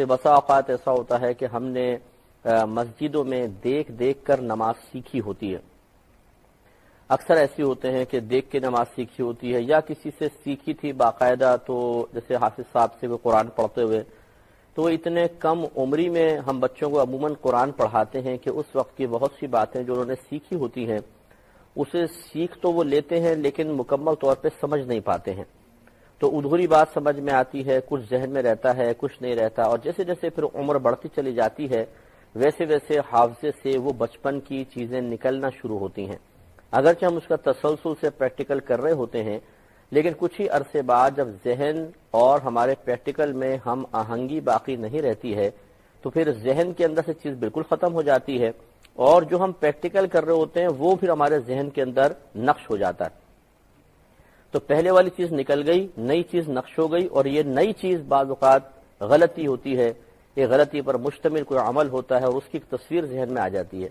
پھر بسا اوقات ایسا ہوتا ہے کہ ہم نے مسجدوں میں دیکھ دیکھ کر نماز سیکھی ہوتی ہے. اکثر ایسی ہوتے ہیں کہ دیکھ کے نماز سیکھی ہوتی ہے یا کسی سے سیکھی تھی باقاعدہ, تو جیسے حافظ صاحب سے وہ قرآن پڑھتے ہوئے, تو اتنے کم عمری میں ہم بچوں کو عموماً قرآن پڑھاتے ہیں کہ اس وقت کی بہت سی باتیں جو انہوں نے سیکھی ہوتی ہیں اسے سیکھ تو وہ لیتے ہیں لیکن مکمل طور پہ سمجھ نہیں پاتے ہیں. تو ادھوری بات سمجھ میں آتی ہے, کچھ ذہن میں رہتا ہے, کچھ نہیں رہتا, اور جیسے جیسے پھر عمر بڑھتی چلی جاتی ہے ویسے ویسے حافظے سے وہ بچپن کی چیزیں نکلنا شروع ہوتی ہیں. اگرچہ ہم اس کا تسلسل سے پریکٹیکل کر رہے ہوتے ہیں, لیکن کچھ ہی عرصے بعد جب ذہن اور ہمارے پریکٹیکل میں ہم آہنگی باقی نہیں رہتی ہے تو پھر ذہن کے اندر سے چیز بالکل ختم ہو جاتی ہے, اور جو ہم پریکٹیکل کر رہے ہوتے ہیں وہ پھر ہمارے ذہن کے اندر نقش ہو جاتا ہے. تو پہلے والی چیز نکل گئی, نئی چیز نقش ہو گئی, اور یہ نئی چیز بعض اوقات غلطی ہوتی ہے, یہ غلطی پر مشتمل کوئی عمل ہوتا ہے اور اس کی ایک تصویر ذہن میں آ جاتی ہے,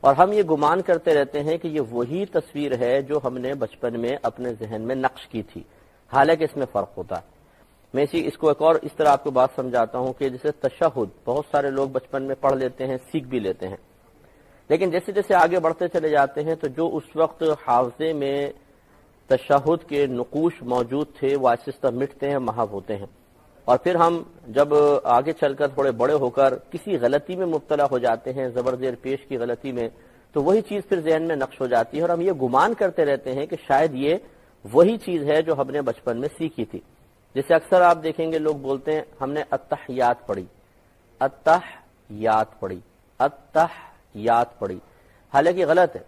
اور ہم یہ گمان کرتے رہتے ہیں کہ یہ وہی تصویر ہے جو ہم نے بچپن میں اپنے ذہن میں نقش کی تھی, حالانکہ اس میں فرق ہوتا ہے. میں اس کو ایک اور اس طرح آپ کو بات سمجھاتا ہوں کہ جیسے تشہد بہت سارے لوگ بچپن میں پڑھ لیتے ہیں, سیکھ بھی لیتے ہیں, لیکن جیسے جیسے آگے بڑھتے چلے جاتے ہیں تو جو اس وقت حافظے میں تشہد کے نقوش موجود تھے وہ آہستہ مٹتے ہیں, محو ہوتے ہیں, اور پھر ہم جب آگے چل کر تھوڑے بڑے ہو کر کسی غلطی میں مبتلا ہو جاتے ہیں, زبر زیر پیش کی غلطی میں, تو وہی چیز پھر ذہن میں نقش ہو جاتی ہے اور ہم یہ گمان کرتے رہتے ہیں کہ شاید یہ وہی چیز ہے جو ہم نے بچپن میں سیکھی تھی. جیسے اکثر آپ دیکھیں گے لوگ بولتے ہیں ہم نے التحیات پڑھی, التحیات پڑھی, التحیات پڑھی, حالانکہ غلط ہے.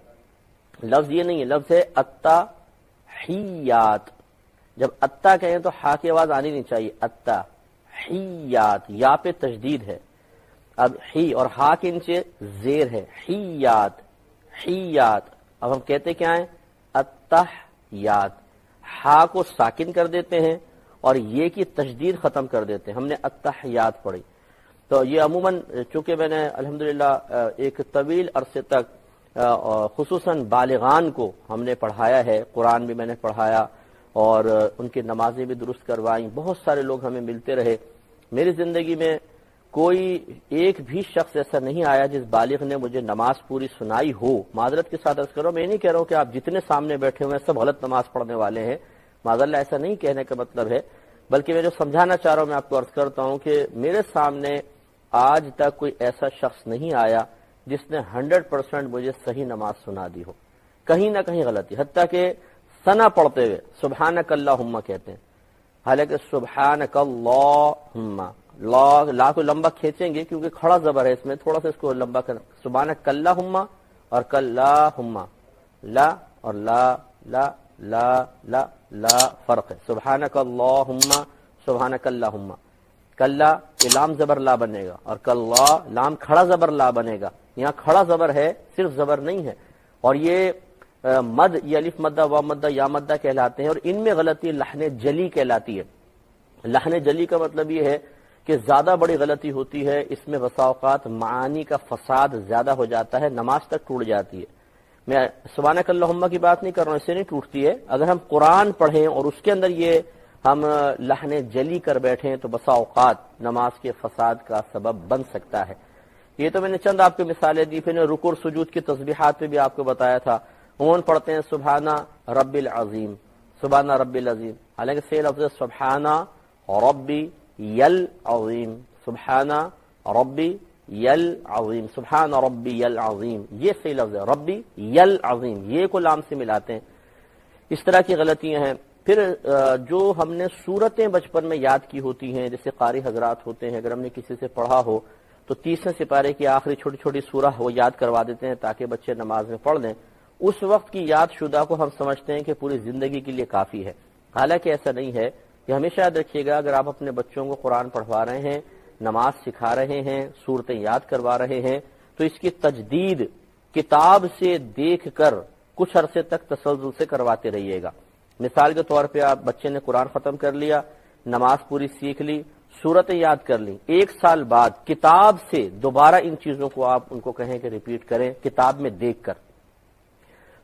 لفظ یہ نہیں ہے, لفظ ہے التحیات. جب اتا کہیں تو ہا کی آواز آنی نہیں چاہیے, التحیات, یا پہ تشدید ہے, اب ہی اور ہا کے نیچے زیر ہے, حیات, حیات. اب ہم کہتے کیا ہیں, التحیات, ہا کو ساکن کر دیتے ہیں اور یہ کی تشدید ختم کر دیتے ہیں. ہم نے التحیات پڑھی. تو یہ عموماً چونکہ میں نے الحمدللہ ایک طویل عرصے تک خصوصاً بالغان کو ہم نے پڑھایا ہے, قرآن بھی میں نے پڑھایا اور ان کی نمازیں بھی درست کروائیں, بہت سارے لوگ ہمیں ملتے رہے. میری زندگی میں کوئی ایک بھی شخص ایسا نہیں آیا جس بالغ نے مجھے نماز پوری سنائی ہو. معذرت کے ساتھ عرض کرو, میں نہیں کہہ رہا ہوں کہ آپ جتنے سامنے بیٹھے ہوئے ہیں سب غلط نماز پڑھنے والے ہیں, معذاللہ ایسا نہیں کہنے کا مطلب ہے, بلکہ میں جو سمجھانا چاہ رہا ہوں میں آپ کو عرض کرتا ہوں کہ میرے سامنے آج تک کوئی ایسا شخص نہیں آیا جس نے 100% مجھے صحیح نماز سنا دی ہو. کہیں نہ کہیں غلطی, حتیٰ کہ ثنا پڑھتے ہوئے سبحانک اللہم کہتے ہیں, حالانکہ سبحانک اللہم, لا کو لمبا کھینچیں گے کیونکہ کھڑا زبر ہے اس میں, تھوڑا سا اس کو لمبا کرنا, سبحانک اللہم اور کلہم, لا اور لا لا لا لا لا فرق ہے. سبحانک اللہم, سبحانک اللہم, کلا یہ لام زبر لا بنے گا, اور کلا لام کھڑا زبر لا بنے گا. یہاں کھڑا زبر ہے, صرف زبر نہیں ہے, اور یہ مد, یہ الف مدہ, وا مدہ, یا مدہ کہلاتے ہیں, اور ان میں غلطی لحن جلی کہلاتی ہے. لحن جلی کا مطلب یہ ہے کہ زیادہ بڑی غلطی ہوتی ہے, اس میں بسا اوقات معانی کا فساد زیادہ ہو جاتا ہے, نماز تک ٹوٹ جاتی ہے. میں سبحانک اللہم کی بات نہیں کر رہا ہوں, اسے نہیں ٹوٹتی ہے. اگر ہم قرآن پڑھیں اور اس کے اندر یہ ہم لحن جلی کر بیٹھیں تو بسا اوقات نماز کے فساد کا سبب بن سکتا ہے. یہ تو میں نے چند آپ کو مثالیں دی, پھر رکوع اور سجود کی تسبیحات پہ بھی آپ کو بتایا تھا. عموماً پڑھتے ہیں سبحانہ رب العظیم, سبحانہ رب العظیم, حالانکہ صحیح لفظ ہے سبحانہ ربی یل عظیم, سبحانہ ربی یل عظیم, سبحان ربی یل عظیم, یہ صحیح لفظ ہے, ربی یل عظیم, یہ کو لام سے ملاتے ہیں. اس طرح کی غلطیاں ہیں. پھر جو ہم نے سورتیں بچپن میں یاد کی ہوتی ہیں, جیسے قاری حضرات ہوتے ہیں, اگر ہم نے کسی سے پڑھا ہو تو 30ویں سپارے کی آخری چھوٹی چھوٹی سورہ وہ یاد کروا دیتے ہیں تاکہ بچے نماز میں پڑھ لیں. اس وقت کی یاد شدہ کو ہم سمجھتے ہیں کہ پوری زندگی کے لیے کافی ہے, حالانکہ ایسا نہیں ہے. یہ ہمیشہ یاد رکھیے گا, اگر آپ اپنے بچوں کو قرآن پڑھوا رہے ہیں, نماز سکھا رہے ہیں, سورتیں یاد کروا رہے ہیں, تو اس کی تجدید کتاب سے دیکھ کر کچھ عرصے تک تسلسل سے کرواتے رہیے گا. مثال کے طور پہ آپ بچے نے قرآن ختم کر لیا, نماز پوری سیکھ لی, سورتیں یاد کر لی, 1 سال بعد کتاب سے دوبارہ ان چیزوں کو آپ ان کو کہیں کہ ریپیٹ کریں کتاب میں دیکھ کر,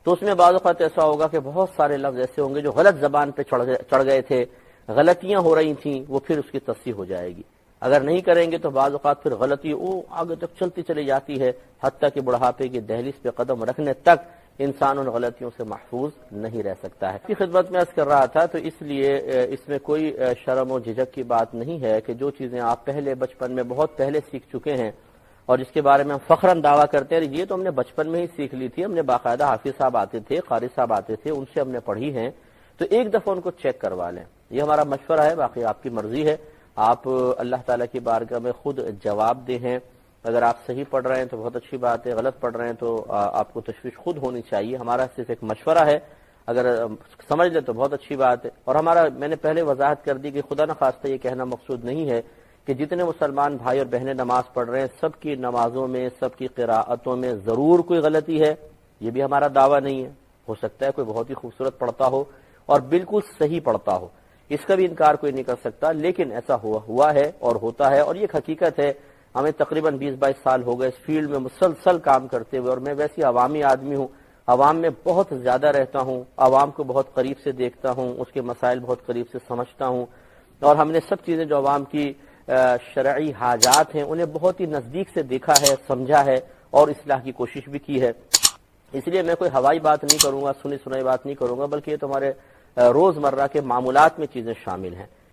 تو اس میں بعض اوقات ایسا ہوگا کہ بہت سارے لفظ ایسے ہوں گے جو غلط زبان پہ چڑھ گئے تھے, غلطیاں ہو رہی تھیں, وہ پھر اس کی تصحیح ہو جائے گی. اگر نہیں کریں گے تو بعض اوقات پھر غلطی آگے تک چلتی چلی جاتی ہے، حتیٰ کہ بڑھاپے کی دہلیز پہ قدم رکھنے تک انسان ان غلطیوں سے محفوظ نہیں رہ سکتا ہے۔ کی خدمت میں عرض کر رہا تھا، تو اس لیے اس میں کوئی شرم و جھجک کی بات نہیں ہے کہ جو چیزیں آپ پہلے بچپن میں بہت پہلے سیکھ چکے ہیں اور جس کے بارے میں ہم فخراً دعویٰ کرتے ہیں یہ تو ہم نے بچپن میں ہی سیکھ لی تھی، ہم نے باقاعدہ حافظ صاحب آتے تھے، قاری صاحب آتے تھے، ان سے ہم نے پڑھی ہیں، تو ایک دفعہ ان کو چیک کروا لیں۔ یہ ہمارا مشورہ ہے، باقی آپ کی مرضی ہے، آپ اللہ تعالیٰ کی بارگاہ میں خود جواب دے ہیں۔ اگر آپ صحیح پڑھ رہے ہیں تو بہت اچھی بات ہے، غلط پڑھ رہے ہیں تو آپ کو تشویش خود ہونی چاہیے، ہمارا صرف ایک مشورہ ہے، اگر سمجھ لیں تو بہت اچھی بات ہے۔ اور ہمارا، میں نے پہلے وضاحت کر دی کہ خدا نخواستہ یہ کہنا مقصود نہیں ہے کہ جتنے مسلمان بھائی اور بہنیں نماز پڑھ رہے ہیں سب کی نمازوں میں، سب کی قراءتوں میں ضرور کوئی غلطی ہے، یہ بھی ہمارا دعویٰ نہیں ہے۔ ہو سکتا ہے کوئی بہت ہی خوبصورت پڑھتا ہو اور بالکل صحیح پڑھتا ہو، اس کا بھی انکار کوئی نہیں کر سکتا، لیکن ایسا ہوا ہے اور ہوتا ہے، اور یہ حقیقت ہے۔ ہمیں تقریباً 20-22 سال ہو گئے اس فیلڈ میں مسلسل کام کرتے ہوئے، اور میں ویسی عوامی آدمی ہوں، عوام میں بہت زیادہ رہتا ہوں، عوام کو بہت قریب سے دیکھتا ہوں، اس کے مسائل بہت قریب سے سمجھتا ہوں، اور ہم نے سب چیزیں جو عوام کی شرعی حاجات ہیں انہیں بہت ہی نزدیک سے دیکھا ہے، سمجھا ہے اور اصلاح کی کوشش بھی کی ہے۔ اس لیے میں کوئی ہوائی بات نہیں کروں گا، سنی سنائی بات نہیں کروں گا، بلکہ یہ تمہارے روزمرہ کے معمولات میں چیزیں شامل ہیں۔